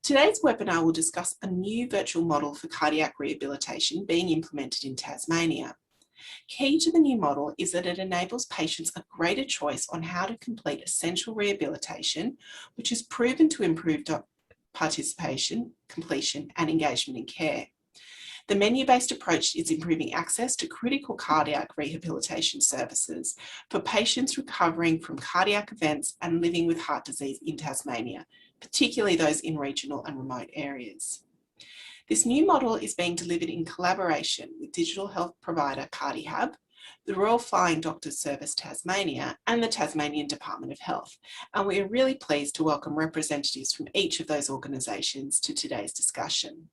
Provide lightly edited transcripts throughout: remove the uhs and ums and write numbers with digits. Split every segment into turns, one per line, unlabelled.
Today's webinar will discuss a new virtual model for cardiac rehabilitation being implemented in Tasmania. Key to the new model is that it enables patients a greater choice on how to complete essential rehabilitation, which is proven to improve participation, completion, and engagement in care. The menu-based approach is improving access to critical cardiac rehabilitation services for patients recovering from cardiac events and living with heart disease in Tasmania, particularly those in regional and remote areas. This new model is being delivered in collaboration with digital health provider Cardihab, the Royal Flying Doctors Service Tasmania, and the Tasmanian Department of Health. And we are really pleased to welcome representatives from each of those organisations to today's discussion.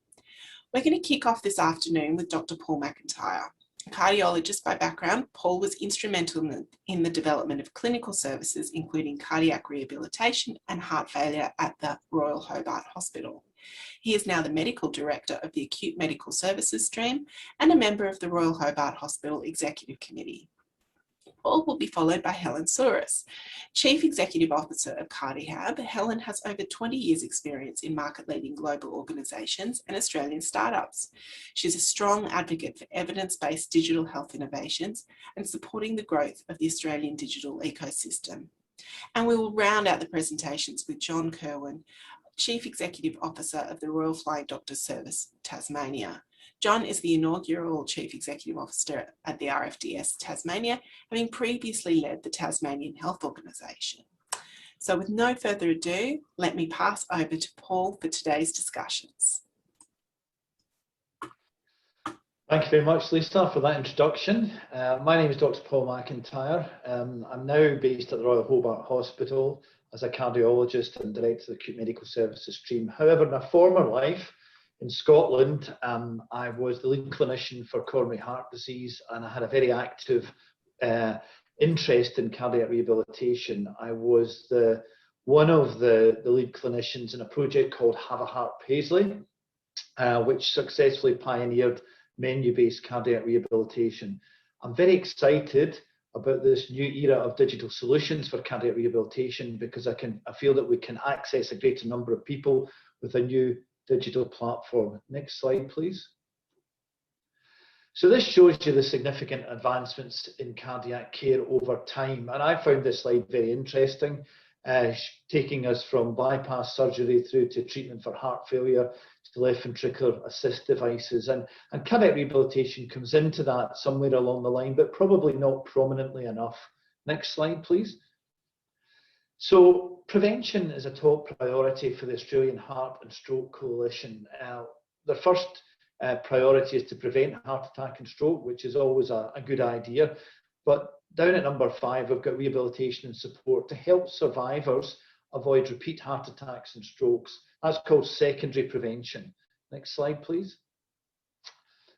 We're going to kick off this afternoon with Dr. Paul McIntyre. A cardiologist by background, Paul was instrumental in the development of clinical services, including cardiac rehabilitation and heart failure at the Royal Hobart Hospital. He is now the Medical Director of the Acute Medical Services Stream and a member of the Royal Hobart Hospital Executive Committee. Paul will be followed by Helen Souris, Chief Executive Officer of Cardihab. Helen has over 20 years' experience in market-leading global organisations and Australian startups. She's a strong advocate for evidence-based digital health innovations and supporting the growth of the Australian digital ecosystem. And we will round out the presentations with John Kerwin, Chief Executive Officer of the Royal Flying Doctors Service Tasmania. John is the inaugural Chief Executive Officer at the RFDS Tasmania, having previously led the Tasmanian Health Organisation. So with no further ado, let me pass over to Paul for today's discussions.
Thank you very much, Lisa, for that introduction. My name is Dr. Paul McIntyre. I'm now based at the Royal Hobart Hospital as a cardiologist and Director of the Acute Medical Services Stream. However, in a former life, in Scotland, I was the lead clinician for coronary heart disease, and I had a very active interest in cardiac rehabilitation. I was one of the lead clinicians in a project called Have a Heart Paisley, which successfully pioneered menu-based cardiac rehabilitation. I'm very excited about this new era of digital solutions for cardiac rehabilitation because I feel that we can access a greater number of people with a new digital platform. Next slide, please. So this shows you the significant advancements in cardiac care over time. And I found this slide very interesting, taking us from bypass surgery through to treatment for heart failure to left ventricular assist devices. And cardiac rehabilitation comes into that somewhere along the line, but probably not prominently enough. Next slide, please. So prevention is a top priority for the Australian Heart and Stroke Coalition. Their first priority is to prevent heart attack and stroke, which is always a good idea. But down at number 5, we've got rehabilitation and support to help survivors avoid repeat heart attacks and strokes. That's called secondary prevention. Next slide, please.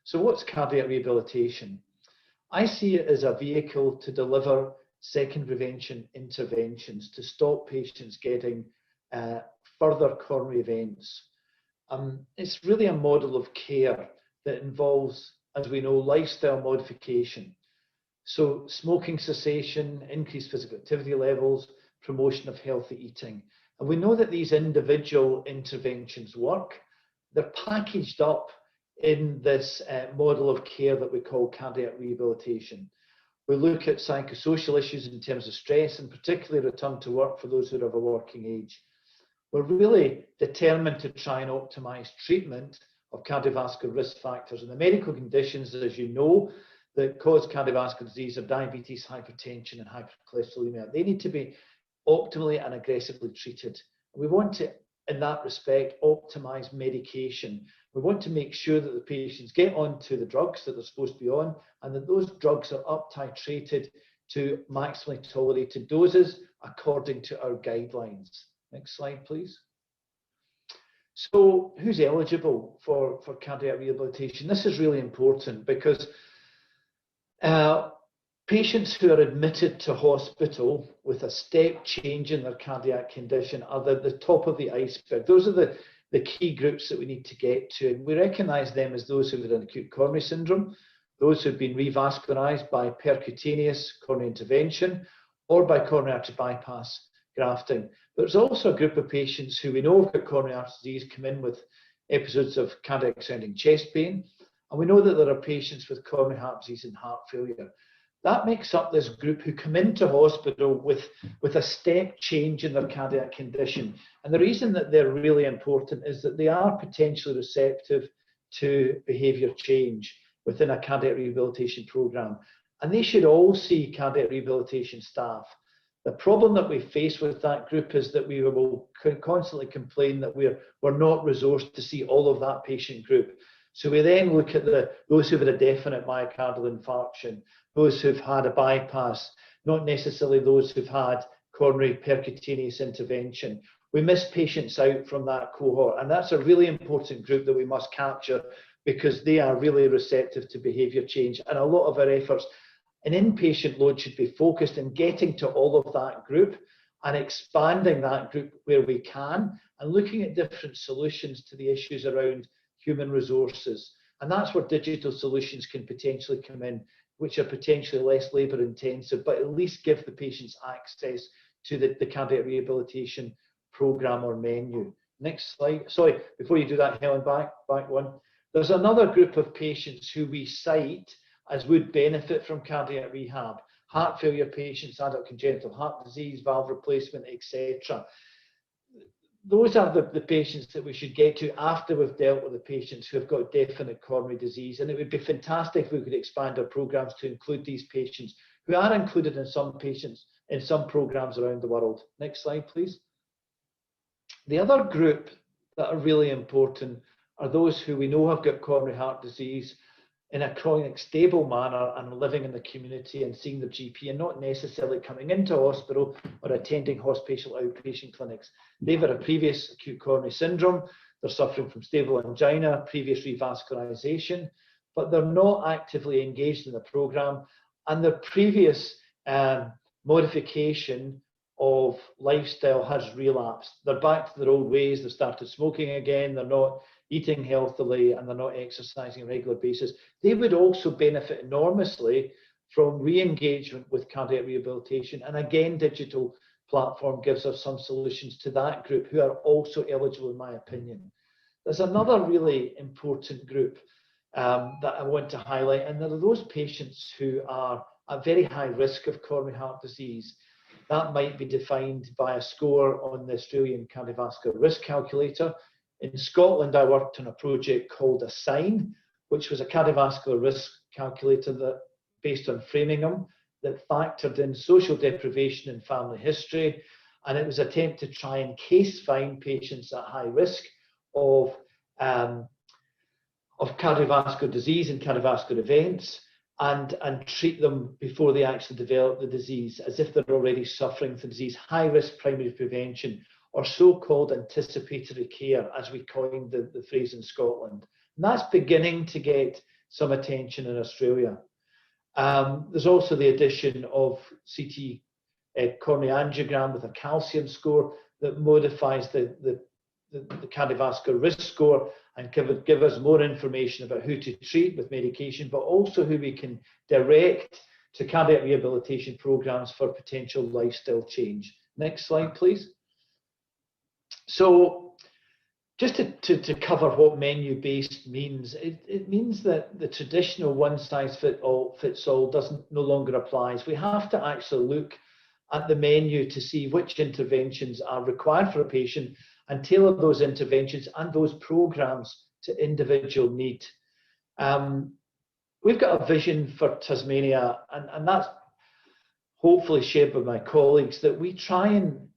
So what's cardiac rehabilitation? I see it as a vehicle to deliver second prevention interventions to stop patients getting further coronary events. It's really a model of care that involves, as we know, lifestyle modification. So smoking cessation, increased physical activity levels, promotion of healthy eating. And we know that these individual interventions work. They're packaged up in this model of care that we call cardiac rehabilitation. We look at psychosocial issues in terms of stress and particularly return to work for those who are of a working age. We're really determined to try and optimize treatment of cardiovascular risk factors. And the medical conditions, as you know, that cause cardiovascular disease are diabetes, hypertension, and hypercholesterolemia. They need to be optimally and aggressively treated. We want to, in that respect, optimize medication. We want to make sure that the patients get onto the drugs that they're supposed to be on and that those drugs are up-titrated to maximally tolerated doses according to our guidelines. Next slide, please. So who's eligible for cardiac rehabilitation? This is really important because patients who are admitted to hospital with a step change in their cardiac condition are the top of the iceberg. Those are the key groups that we need to get to. And we recognise them as those who have an acute coronary syndrome, those who have been revascularised by percutaneous coronary intervention or by coronary artery bypass grafting. But there's also a group of patients who we know have got coronary artery disease come in with episodes of cardiac sounding chest pain. And we know that there are patients with coronary heart disease and heart failure. That makes up this group who come into hospital with a step change in their cardiac condition. And the reason that they're really important is that they are potentially receptive to behaviour change within a cardiac rehabilitation programme. And they should all see cardiac rehabilitation staff. The problem that we face with that group is that we will constantly complain that we're not resourced to see all of that patient group. So we then look at those who've had a definite myocardial infarction, those who've had a bypass, not necessarily those who've had coronary percutaneous intervention. We miss patients out from that cohort, and that's a really important group that we must capture because they are really receptive to behaviour change. And a lot of our efforts, an inpatient load should be focused in getting to all of that group and expanding that group where we can and looking at different solutions to the issues around human resources. And that's where digital solutions can potentially come in, which are potentially less labour intensive, but at least give the patients access to the cardiac rehabilitation programme or menu. Next slide. Sorry, before you do that, Helen, back one. There's another group of patients who we cite as would benefit from cardiac rehab. Heart failure patients, adult congenital heart disease, valve replacement, etc. Those are the patients that we should get to after we've dealt with the patients who have got definite coronary disease. And it would be fantastic if we could expand our programmes to include these patients who are included in some programmes around the world. Next slide, please. The other group that are really important are those who we know have got coronary heart disease in a chronic, stable manner and living in the community and seeing the GP and not necessarily coming into hospital or attending hospital outpatient clinics. They've had a previous acute coronary syndrome, they're suffering from stable angina, previous revascularization, but they're not actively engaged in the programme, and their previous modification of lifestyle has relapsed. They're back to their old ways, they've started smoking again, they're not eating healthily, and they're not exercising on a regular basis. They would also benefit enormously from re-engagement with cardiac rehabilitation. And again, digital platform gives us some solutions to that group who are also eligible, in my opinion. There's another really important group that I want to highlight, and there are those patients who are at very high risk of coronary heart disease. That might be defined by a score on the Australian Cardiovascular Risk Calculator. In Scotland, I worked on a project called Assign, which was a cardiovascular risk calculator that, based on Framingham, that factored in social deprivation and family history. And it was an attempt to try and case find patients at high risk of cardiovascular disease and cardiovascular events and treat them before they actually develop the disease, as if they're already suffering from disease. High risk primary prevention, or so-called anticipatory care, as we coined the phrase in Scotland. And that's beginning to get some attention in Australia. There's also the addition of CT coronary angiogram with a calcium score that modifies the cardiovascular risk score and give us more information about who to treat with medication, but also who we can direct to cardiac rehabilitation programs for potential lifestyle change. Next slide, please. So just to cover what menu-based means, it means that the traditional one-size-fits-all no longer applies. We have to actually look at the menu to see which interventions are required for a patient and tailor those interventions and those programs to individual need. We've got a vision for Tasmania, and that's hopefully shared by my colleagues, that we try and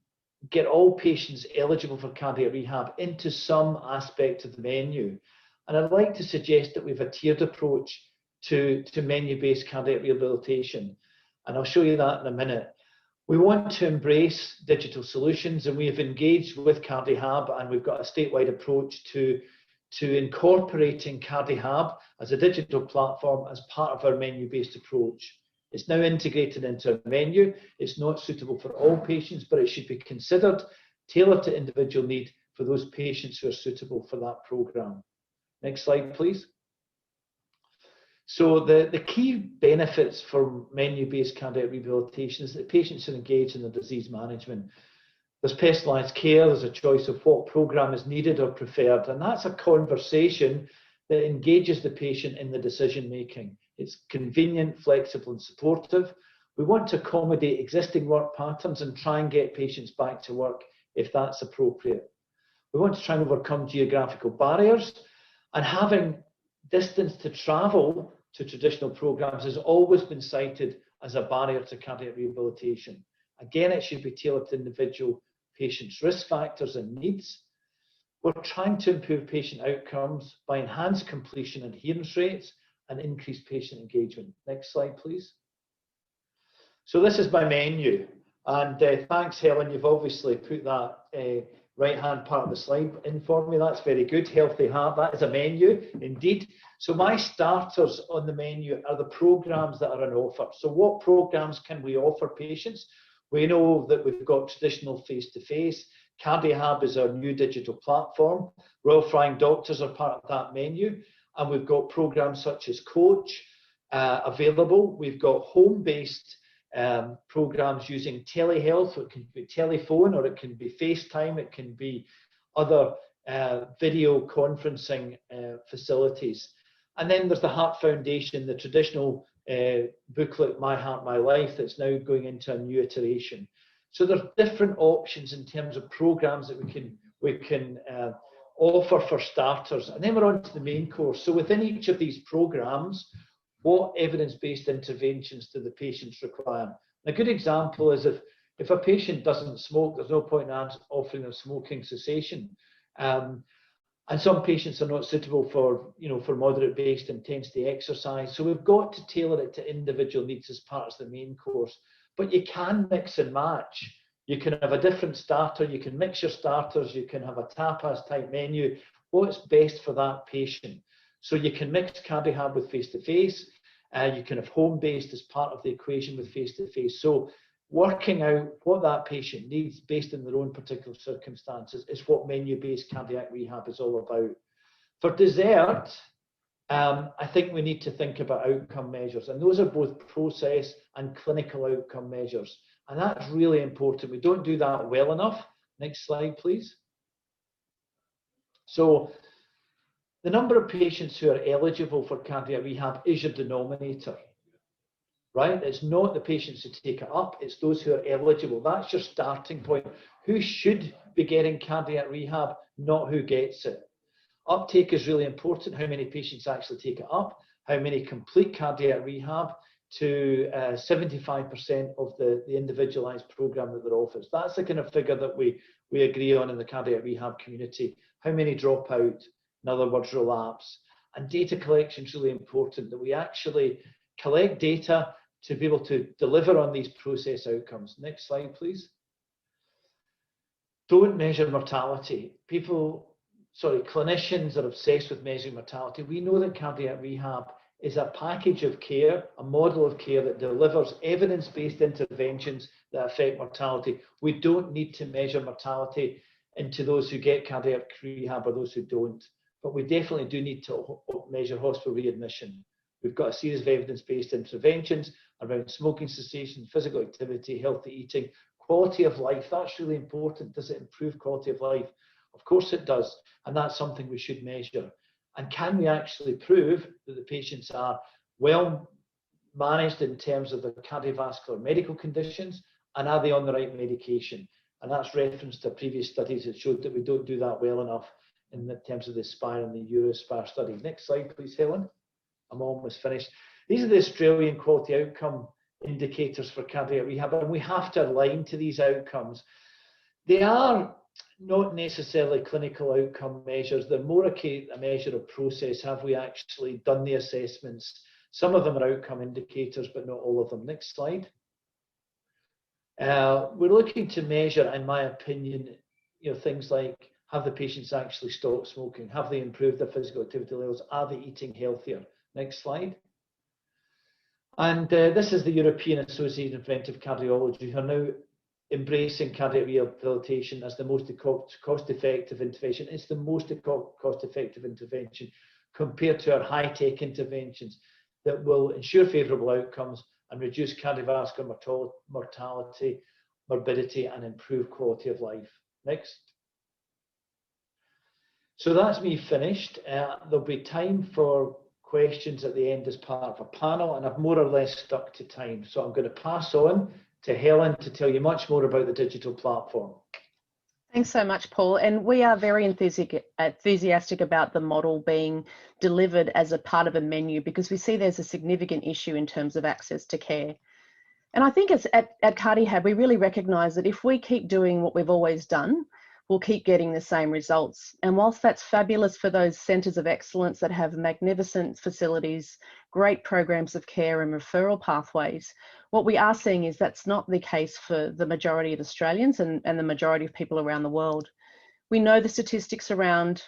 get all patients eligible for cardiac rehab into some aspect of the menu. And I'd like to suggest that we have a tiered approach to menu-based cardiac rehabilitation. And I'll show you that in a minute. We want to embrace digital solutions, and we have engaged with Cardihab, and we've got a statewide approach to incorporating Cardihab as a digital platform as part of our menu-based approach. It's now integrated into a menu. It's not suitable for all patients, but it should be considered, tailored to individual need for those patients who are suitable for that programme. Next slide, please. So the key benefits for menu-based cardiac rehabilitation is that patients are engaged in the disease management. There's personalised care, there's a choice of what programme is needed or preferred, and that's a conversation that engages the patient in the decision making. It's convenient, flexible and supportive. We want to accommodate existing work patterns and try and get patients back to work if that's appropriate. We want to try and overcome geographical barriers, and having distance to travel to traditional programmes has always been cited as a barrier to cardiac rehabilitation. Again, it should be tailored to individual patients' risk factors and needs. We're trying to improve patient outcomes by enhanced completion adherence rates and increased patient engagement. Next slide, please. So this is my menu, and thanks, Helen, you've obviously put that right-hand part of the slide in for me. That's very good. Healthy Heart, that is a menu, indeed. So my starters on the menu are the programmes that are on offer. So what programmes can we offer patients? We know that we've got traditional face-to-face. Cardihab is our new digital platform. Royal Flying Doctors are part of that menu. And we've got programmes such as Coach available. We've got home-based programmes using telehealth. So it can be telephone, or it can be FaceTime. It can be other video conferencing facilities. And then there's the Heart Foundation, the traditional booklet, My Heart, My Life, that's now going into a new iteration. So there's different options in terms of programmes that we can offer for starters. And then we're on to the main course. So within each of these programmes, what evidence-based interventions do the patients require? A good example is if a patient doesn't smoke, there's no point in offering them smoking cessation. And some patients are not suitable for moderate-based intensity exercise. So we've got to tailor it to individual needs as part of the main course. But you can mix and match. You can have a different starter. You can mix your starters. You can have a tapas type menu. What's best for that patient? So you can mix Cardihab with face-to-face. You can have home-based as part of the equation with face-to-face. So working out what that patient needs based on their own particular circumstances is what menu-based cardiac rehab is all about. For dessert, I think we need to think about outcome measures, and those are both process and clinical outcome measures, and that's really important. We don't do that well enough. Next slide, please. So the number of patients who are eligible for cardiac rehab is your denominator. Right? It's not the patients who take it up, it's those who are eligible. That's your starting point. Who should be getting cardiac rehab, not who gets it. Uptake is really important. How many patients actually take it up, how many complete cardiac rehab, to 75% of the individualized program that they're offered. That's the kind of figure that we agree on in the cardiac rehab community. How many drop out, in other words, relapse. And data collection is really important, that we actually collect data to be able to deliver on these process outcomes. Next slide, please. Don't measure mortality. Clinicians are obsessed with measuring mortality. We know that cardiac rehab is a package of care, a model of care that delivers evidence-based interventions that affect mortality. We don't need to measure mortality into those who get cardiac rehab or those who don't, but we definitely do need to measure hospital readmission. We've got a series of evidence-based interventions around smoking cessation, physical activity, healthy eating, quality of life. That's really important. Does it improve quality of life? Of course it does, and that's something we should measure. And can we actually prove that the patients are well managed in terms of their cardiovascular medical conditions, and are they on the right medication? And that's reference to previous studies that showed that we don't do that well enough in terms of the ASPIRE and the EuroAspire study. Next slide, please, Helen. I'm almost finished. These are the Australian quality outcome indicators for cardiac rehab, and we have to align to these outcomes. They are not necessarily clinical outcome measures. They're more a measure of process. Have we actually done the assessments? Some of them are outcome indicators, but not all of them. Next slide. We're looking to measure, in my opinion, things like, have the patients actually stopped smoking? Have they improved their physical activity levels? Are they eating healthier? Next slide. And this is the European Association of Preventive Cardiology, who are now embracing cardiac rehabilitation as the most cost-effective intervention. It's the most cost-effective intervention compared to our high-tech interventions that will ensure favourable outcomes and reduce cardiovascular mortality morbidity and improve quality of life. Next. So that's me finished. There'll be time for questions at the end as part of a panel, and I've more or less stuck to time. So I'm going to pass on to Helen to tell you much more about the digital platform.
Thanks so much, Paul. And we are very enthusiastic about the model being delivered as a part of a menu, because we see there's a significant issue in terms of access to care. And I think at Cardihab, we really recognise that if we keep doing what we've always done, we'll keep getting the same results. And whilst that's fabulous for those centres of excellence that have magnificent facilities, great programs of care and referral pathways, what we are seeing is that's not the case for the majority of Australians and the majority of people around the world. We know the statistics around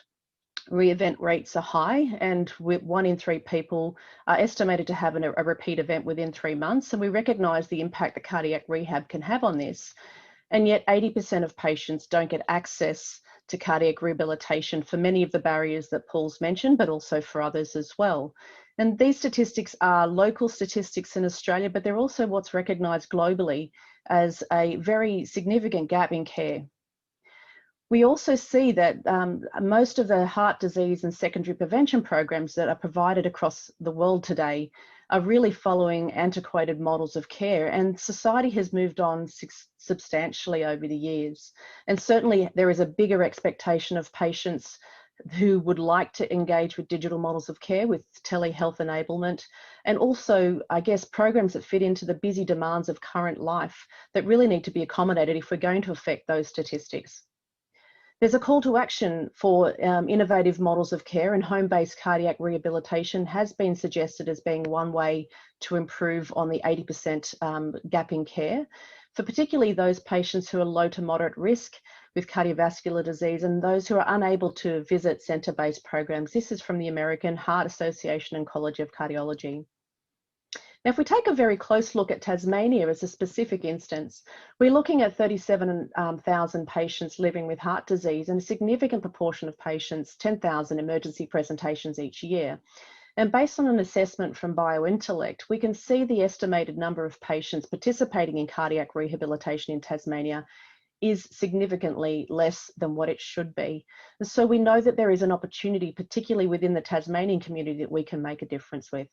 re-event rates are high, and 1 in 3 people are estimated to have a repeat event within 3 months. And we recognise the impact that cardiac rehab can have on this. And yet 80% of patients don't get access to cardiac rehabilitation for many of the barriers that Paul's mentioned, but also for others as well. And these statistics are local statistics in Australia, but they're also what's recognised globally as a very significant gap in care. We also see that most of the heart disease and secondary prevention programs that are provided across the world today are really following antiquated models of care, and society has moved on substantially over the years. And certainly there is a bigger expectation of patients who would like to engage with digital models of care, with telehealth enablement, and also, I guess, programs that fit into the busy demands of current life that really need to be accommodated if we're going to affect those statistics. There's a call to action for innovative models of care, and home-based cardiac rehabilitation has been suggested as being one way to improve on the 80% gap in care, for particularly those patients who are low to moderate risk with cardiovascular disease and those who are unable to visit centre-based programs. This is from the American Heart Association and College of Cardiology. Now, if we take a very close look at Tasmania as a specific instance, we're looking at 37,000 patients living with heart disease, and a significant proportion of patients, 10,000 emergency presentations each year. And based on an assessment from BioIntellect, we can see the estimated number of patients participating in cardiac rehabilitation in Tasmania is significantly less than what it should be. And so we know that there is an opportunity, particularly within the Tasmanian community, that we can make a difference with.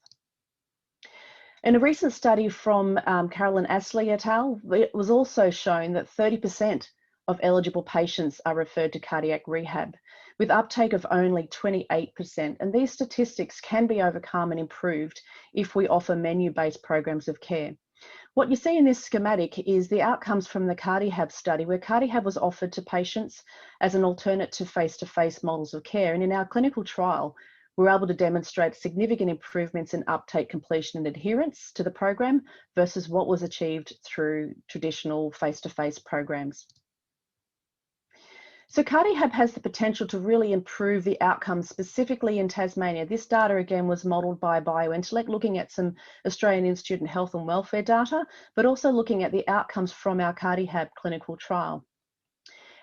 In a recent study from Carolyn Astley et al., it was also shown that 30% of eligible patients are referred to cardiac rehab, with uptake of only 28%. And these statistics can be overcome and improved if we offer menu-based programs of care. What you see in this schematic is the outcomes from the Cardihab study, where Cardihab was offered to patients as an alternate to face-to-face models of care. And in our clinical trial, we're able to demonstrate significant improvements in uptake, completion and adherence to the program versus what was achieved through traditional face-to-face programs. So Cardihab has the potential to really improve the outcomes specifically in Tasmania. This data again was modelled by BioIntellect, looking at some Australian Institute of Health and Welfare data, but also looking at the outcomes from our Cardihab clinical trial.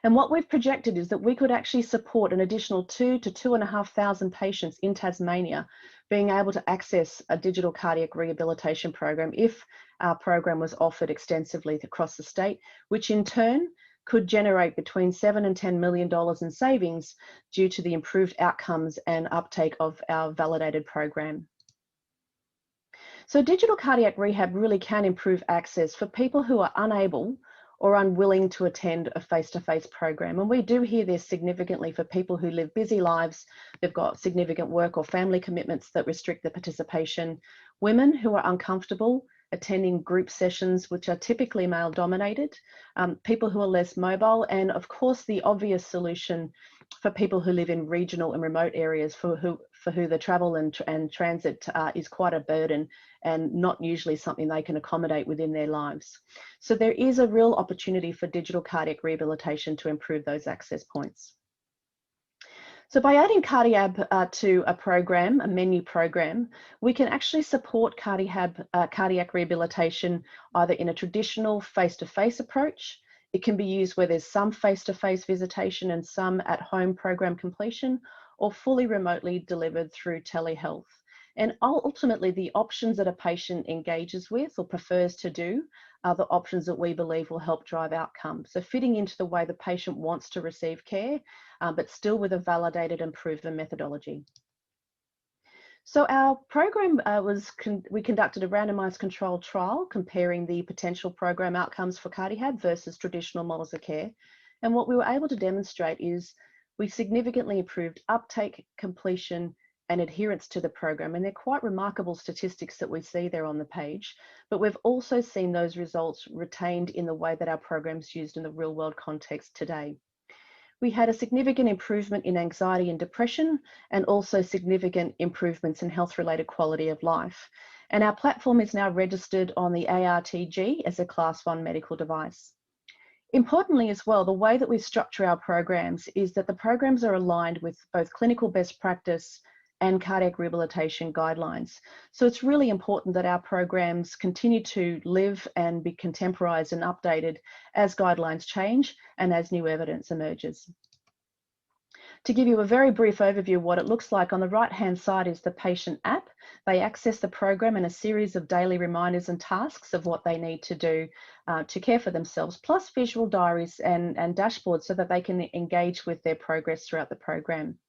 And what we've projected is that we could actually support an additional 2,000 to 2,500 patients in Tasmania being able to access a digital cardiac rehabilitation program if our program was offered extensively across the state, which in turn could generate between $7 and $10 million in savings due to the improved outcomes and uptake of our validated program. So digital cardiac rehab really can improve access for people who are unable or unwilling to attend a face-to-face program. And we do hear this significantly for people who live busy lives, they've got significant work or family commitments that restrict their participation, women who are uncomfortable attending group sessions, which are typically male-dominated, people who are less mobile, and of course the obvious solution for people who live in regional and remote areas for who the travel and transit is quite a burden and not usually something they can accommodate within their lives. So there is a real opportunity for digital cardiac rehabilitation to improve those access points. So by adding Cardihab to a program, a menu program, we can actually support Cardihab cardiac rehabilitation either in a traditional face-to-face approach. It can be used where there's some face-to-face visitation and some at-home program completion, or fully remotely delivered through telehealth. And ultimately, the options that a patient engages with or prefers to do are the options that we believe will help drive outcomes. So fitting into the way the patient wants to receive care, but still with a validated and proven methodology. So our program we conducted a randomized controlled trial comparing the potential program outcomes for Cardihab versus traditional models of care. And what we were able to demonstrate is we significantly improved uptake, completion, and adherence to the program. And they're quite remarkable statistics that we see there on the page, but we've also seen those results retained in the way that our program's used in the real world context today. We had a significant improvement in anxiety and depression, and also significant improvements in health-related quality of life. And our platform is now registered on the ARTG as a Class 1 medical device. Importantly as well, the way that we structure our programs is that the programs are aligned with both clinical best practice and cardiac rehabilitation guidelines. So it's really important that our programs continue to live and be contemporized and updated as guidelines change and as new evidence emerges. To give you a very brief overview of what it looks like, on the right-hand side is the patient app. They access the program and a series of daily reminders and tasks of what they need to do to care for themselves, plus visual diaries and dashboards so that they can engage with their progress throughout the program.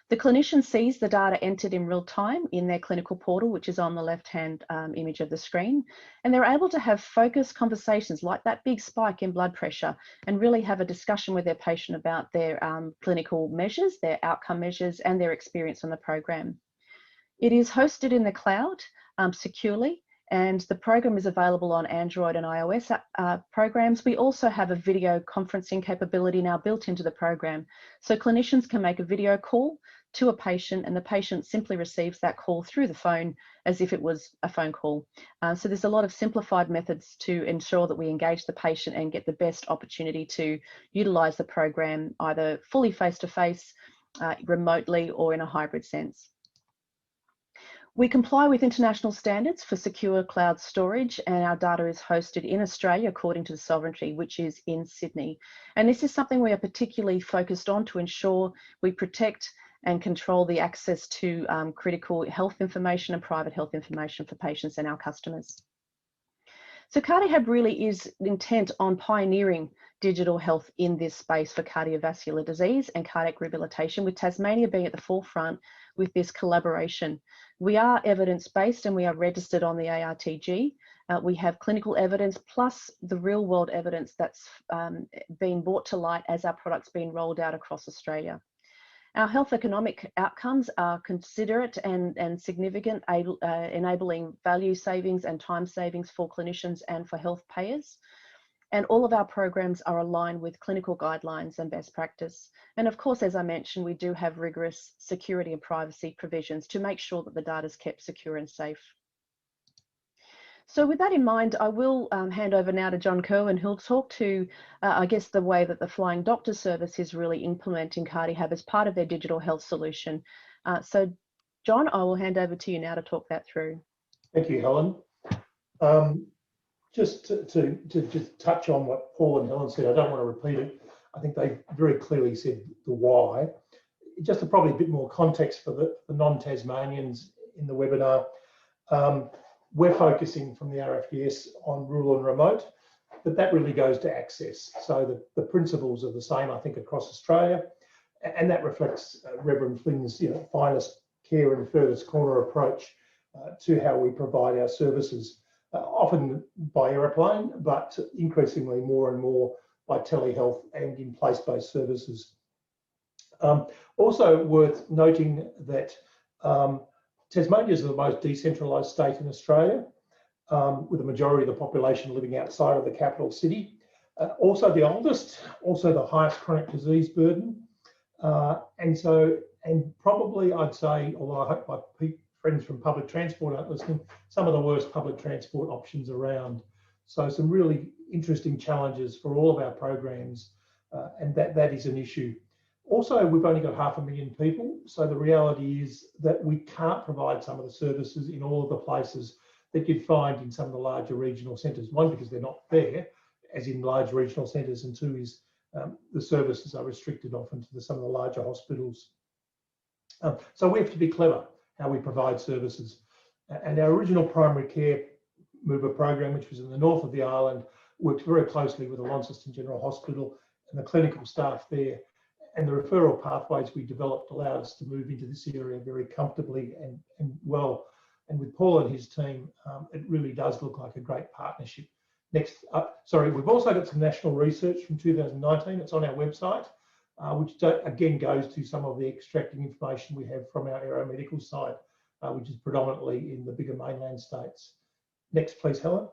The clinician sees the data entered in real time in their clinical portal, which is on the left-hand image of the screen, and they're able to have focused conversations like that big spike in blood pressure and really have a discussion with their patient about their clinical measures, their outcome measures, and their experience on the program. It is hosted in the cloud securely, and the program is available on Android and iOS programs. We also have a video conferencing capability now built into the program. So clinicians can make a video call to a patient, and the patient simply receives that call through the phone as if it was a phone call. So there's a lot of simplified methods to ensure that we engage the patient and get the best opportunity to utilize the program either fully face-to-face, remotely, or in a hybrid sense. We comply with international standards for secure cloud storage, and our data is hosted in Australia according to the sovereignty, which is in Sydney. And this is something we are particularly focused on to ensure we protect and control the access to critical health information and private health information for patients and our customers. So Cardihab really is intent on pioneering digital health in this space for cardiovascular disease and cardiac rehabilitation, with Tasmania being at the forefront with this collaboration. We are evidence-based and we are registered on the ARTG. We have clinical evidence plus the real-world evidence that's been brought to light as our product's been rolled out across Australia. Our health economic outcomes are considerate and significant, enabling value savings and time savings for clinicians and for health payers. And all of our programs are aligned with clinical guidelines and best practice. And of course, as I mentioned, we do have rigorous security and privacy provisions to make sure that the data is kept secure and safe. So with that in mind, I will hand over now to John Kerwin, who'll talk to, I guess, the way that the Flying Doctor service is really implementing Cardihab as part of their digital health solution. So John, I will hand over to you now to talk that through.
Thank you, Helen. Just to just touch on what Paul and Helen said, I don't want to repeat it. I think they very clearly said the why. Just to probably a bit more context for the non-Tasmanians in the webinar. We're focusing from the RFDS on rural and remote, but that really goes to access. So the principles are the same, I think, across Australia, and that reflects Reverend Flynn's finest care and furthest corner approach to how we provide our services, often by aeroplane, but increasingly more and more by telehealth and in place-based services. Also worth noting that Tasmania is the most decentralised state in Australia, with the majority of the population living outside of the capital city. Also the oldest, also the highest chronic disease burden. And probably I'd say, although I hope my friends from public transport aren't listening, some of the worst public transport options around. So some really interesting challenges for all of our programs, and that is an issue. Also, we've only got 500,000 people, so the reality is that we can't provide some of the services in all of the places that you'd find in some of the larger regional centres. One, because they're not there, as in large regional centres, and two is the services are restricted often to some of the larger hospitals. So we have to be clever how we provide services. And our original primary care mover program, which was in the north of the island, worked very closely with the Launceston General Hospital and the clinical staff there. And the referral pathways we developed allowed us to move into this area very comfortably and well. And with Paul and his team, it really does look like a great partnership. Next, sorry, we've also got some national research from 2019. It's on our website, which again goes to some of the extracting information we have from our aeromedical side, which is predominantly in the bigger mainland states. Next, please, Helen.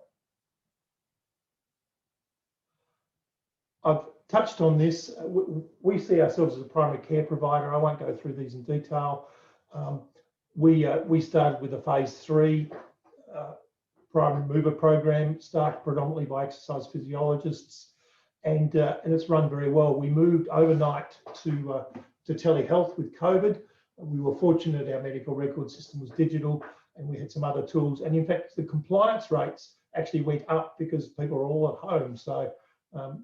I've touched on this. We see ourselves as a primary care provider. I won't go through these in detail. We started with a phase 3 primary mover program, staffed predominantly by exercise physiologists, and it's run very well. We moved overnight to telehealth with COVID. We were fortunate our medical record system was digital, and we had some other tools. And in fact, the compliance rates actually went up because people are all at home. So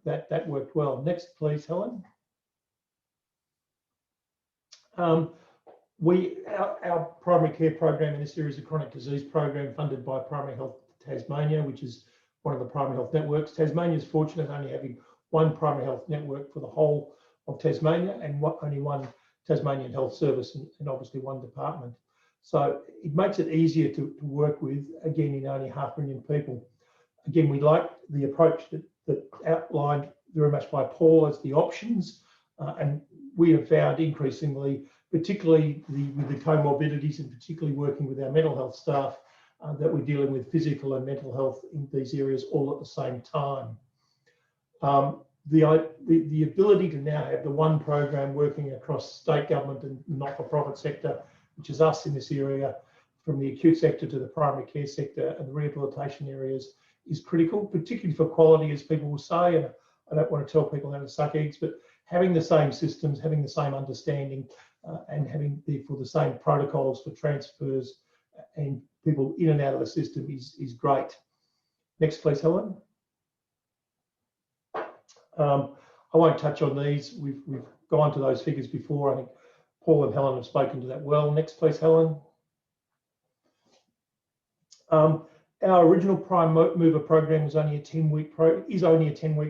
that worked well. Next, please, Helen. Our primary care program in this area is a chronic disease program funded by Primary Health Tasmania, which is one of the primary health networks. Tasmania is fortunate only having one primary health network for the whole of Tasmania and only one Tasmanian Health Service and obviously one department. So it makes it easier to work with, again, in only 500,000 people. Again, we like the approach that outlined very much by Paul as the options, and we have found increasingly, particularly with the comorbidities and particularly working with our mental health staff, that we're dealing with physical and mental health in these areas all at the same time. The ability to now have the one program working across state government and not-for-profit sector, which is us in this area, from the acute sector to the primary care sector and the rehabilitation areas, is critical, particularly for quality, as people will say. And I don't want to tell people how to suck eggs, but having the same systems, having the same understanding, and having therefore the same protocols for transfers and people in and out of the system is great. Next, please, Helen. I won't touch on these. We've gone to those figures before. I think Paul and Helen have spoken to that well. Next, please, Helen. Our original Prime Mover program was only a 10-week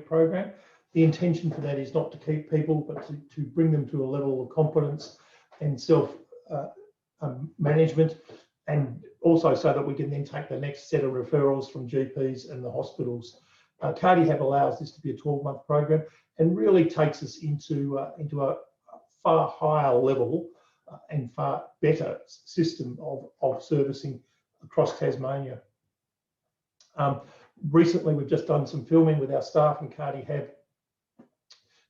program. The intention for that is not to keep people, but to bring them to a level of competence and self management, and also so that we can then take the next set of referrals from GPs and the hospitals. Cardihab allows this to be a 12-month program and really takes us into a far higher level and far better system of servicing across Tasmania. Recently, we've just done some filming with our staff in Cardihab.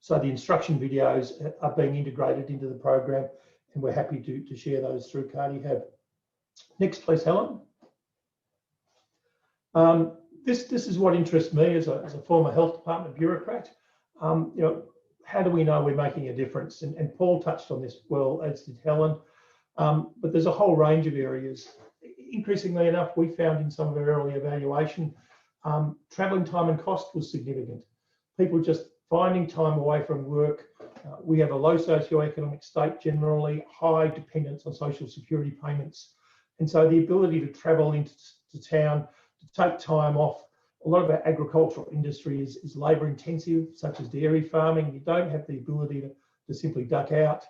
So the instruction videos are being integrated into the program, and we're happy to share those through Cardihab. Next, please, Helen. This is what interests me as a former health department bureaucrat. You know, how do we know we're making a difference? And Paul touched on this well, as did Helen. But there's a whole range of areas. Increasingly enough, we found in some of our early evaluation, travelling time and cost was significant. People just finding time away from work. We have a low socioeconomic state generally, high dependence on social security payments. And so the ability to travel into town, to take time off. A lot of our agricultural industry is labour intensive, such as dairy farming. You don't have the ability to simply duck out.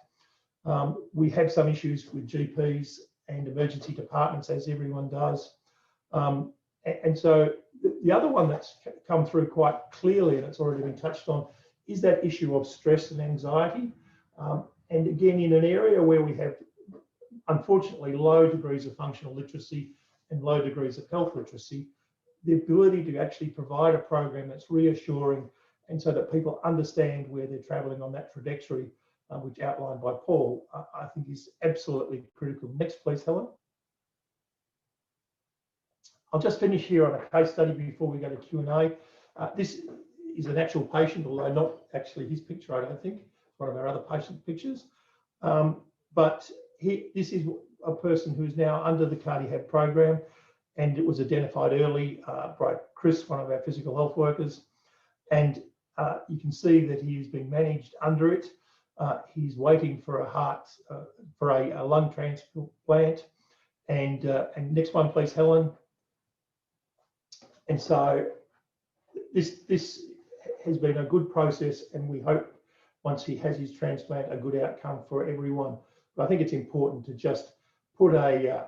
We have some issues with GPs and emergency departments, as everyone does. And so the other one that's come through quite clearly, and it's already been touched on, is that issue of stress and anxiety. And again, in an area where we have, unfortunately, low degrees of functional literacy and low degrees of health literacy, the ability to actually provide a program that's reassuring and so that people understand where they're travelling on that trajectory, which outlined by Paul, I think is absolutely critical. Next, please, Helen. I'll just finish here on a case study before we go to Q&A. This is an actual patient, although not actually his picture, I don't think. It's one of our other patient pictures. But this is a person who is now under the Cardihab program, and it was identified early by Chris, one of our physical health workers. And you can see that he is being managed under it. He's waiting for a lung transplant. And next one, please, Helen. And so this has been a good process, and we hope once he has his transplant, a good outcome for everyone. But I think it's important to just put a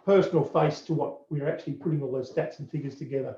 personal face to what we're actually putting all those stats and figures together.